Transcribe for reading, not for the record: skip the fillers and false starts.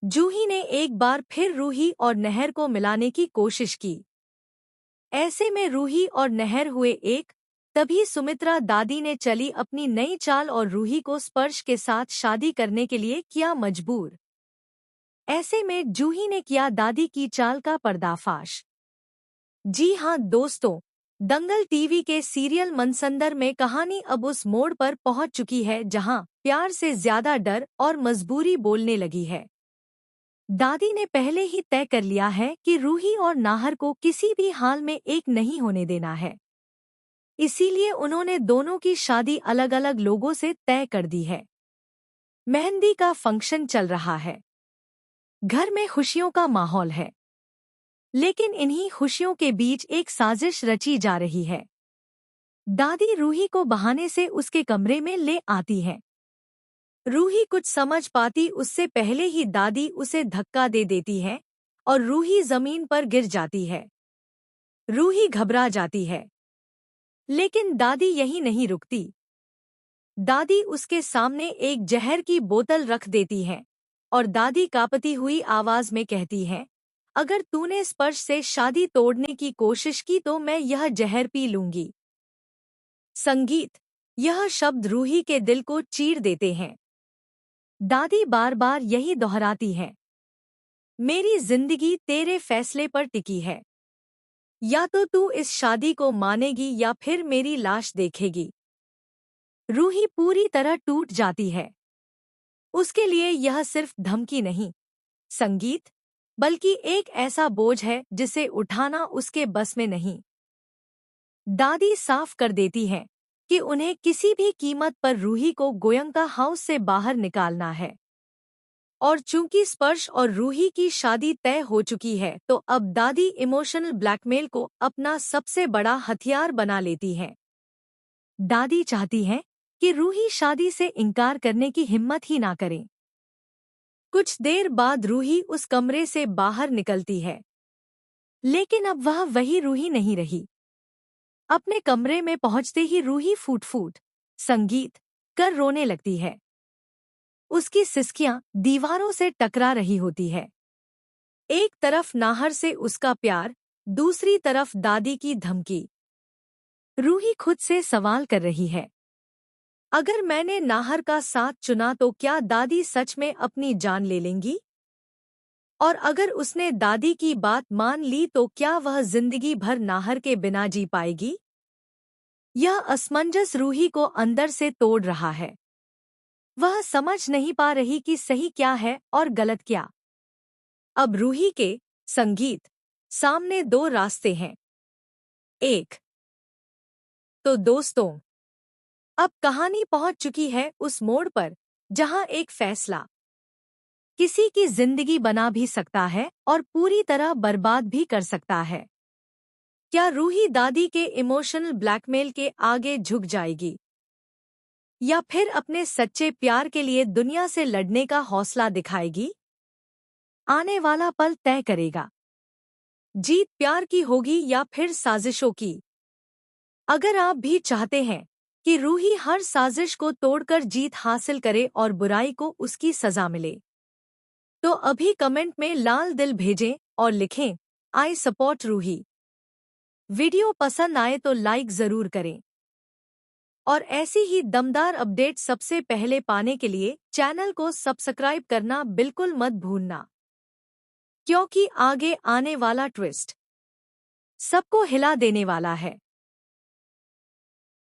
जूही ने एक बार फिर रूही और नहर को मिलाने की कोशिश की। ऐसे में रूही और नहर हुए एक। तभी सुमित्रा दादी ने चली अपनी नई चाल और रूही को स्पर्श के साथ शादी करने के लिए किया मजबूर। ऐसे में जूही ने किया दादी की चाल का पर्दाफाश। जी हाँ दोस्तों, दंगल टीवी के सीरियल मनसंदर में कहानी अब उस मोड़ पर पहुंच चुकी है जहां प्यार से ज्यादा डर और मजबूरी बोलने लगी है। दादी ने पहले ही तय कर लिया है कि रूही और नाहर को किसी भी हाल में एक नहीं होने देना है। इसीलिए उन्होंने दोनों की शादी अलग अलग लोगों से तय कर दी है। मेहंदी का फंक्शन चल रहा है। घर में खुशियों का माहौल है। लेकिन इन्हीं खुशियों के बीच एक साजिश रची जा रही है। दादी रूही को बहाने से उसके कमरे में ले आती है। रूही कुछ समझ पाती उससे पहले ही दादी उसे धक्का दे देती है और रूही जमीन पर गिर जाती है। रूही घबरा जाती है। लेकिन दादी यहीं नहीं रुकती। दादी उसके सामने एक जहर की बोतल रख देती है और दादी कांपती हुई आवाज में कहती है, अगर तूने स्पर्श से शादी तोड़ने की कोशिश की तो मैं यह जहर पी लूंगी। संगीत। यह शब्द रूही के दिल को चीर देते हैं। दादी बार बार यही दोहराती है, मेरी जिंदगी तेरे फैसले पर टिकी है। या तो तू इस शादी को मानेगी या फिर मेरी लाश देखेगी। रूही पूरी तरह टूट जाती है। उसके लिए यह सिर्फ धमकी नहीं, संगीत, बल्कि एक ऐसा बोझ है जिसे उठाना उसके बस में नहीं। दादी साफ कर देती है कि उन्हें किसी भी कीमत पर रूही को गोयंका हाउस से बाहर निकालना है। और चूंकि स्पर्श और रूही की शादी तय हो चुकी है तो अब दादी इमोशनल ब्लैकमेल को अपना सबसे बड़ा हथियार बना लेती है। दादी चाहती है कि रूही शादी से इनकार करने की हिम्मत ही ना करे। कुछ देर बाद रूही उस कमरे से बाहर निकलती है। लेकिन अब वह वही रूही नहीं रही। अपने कमरे में पहुंचते ही रूही फूट फूट संगीत कर रोने लगती है। उसकी सिसकियां दीवारों से टकरा रही होती है। एक तरफ नाहर से उसका प्यार, दूसरी तरफ दादी की धमकी। रूही खुद से सवाल कर रही है, अगर मैंने नाहर का साथ चुना तो क्या दादी सच में अपनी जान ले लेंगी? और अगर उसने दादी की बात मान ली तो क्या वह जिंदगी भर नाहर के बिना जी पाएगी? यह असमंजस रूही को अंदर से तोड़ रहा है। वह समझ नहीं पा रही कि सही क्या है और गलत क्या। अब रूही के संगीत सामने दो रास्ते हैं। एक। तो दोस्तों, अब कहानी पहुंच चुकी है उस मोड़ पर जहां एक फैसला किसी की जिंदगी बना भी सकता है और पूरी तरह बर्बाद भी कर सकता है। क्या रूही दादी के इमोशनल ब्लैकमेल के आगे झुक जाएगी या फिर अपने सच्चे प्यार के लिए दुनिया से लड़ने का हौसला दिखाएगी? आने वाला पल तय करेगा। जीत प्यार की होगी या फिर साजिशों की। अगर आप भी चाहते हैं कि रूही हर साजिश को तोड़कर जीत हासिल करे और बुराई को उसकी सजा मिले, तो अभी कमेंट में लाल दिल भेजें और लिखें, आई सपोर्ट रूही। वीडियो पसंद आए तो लाइक जरूर करें और ऐसी ही दमदार अपडेट सबसे पहले पाने के लिए चैनल को सब्सक्राइब करना बिल्कुल मत भूलना, क्योंकि आगे आने वाला ट्विस्ट सबको हिला देने वाला है।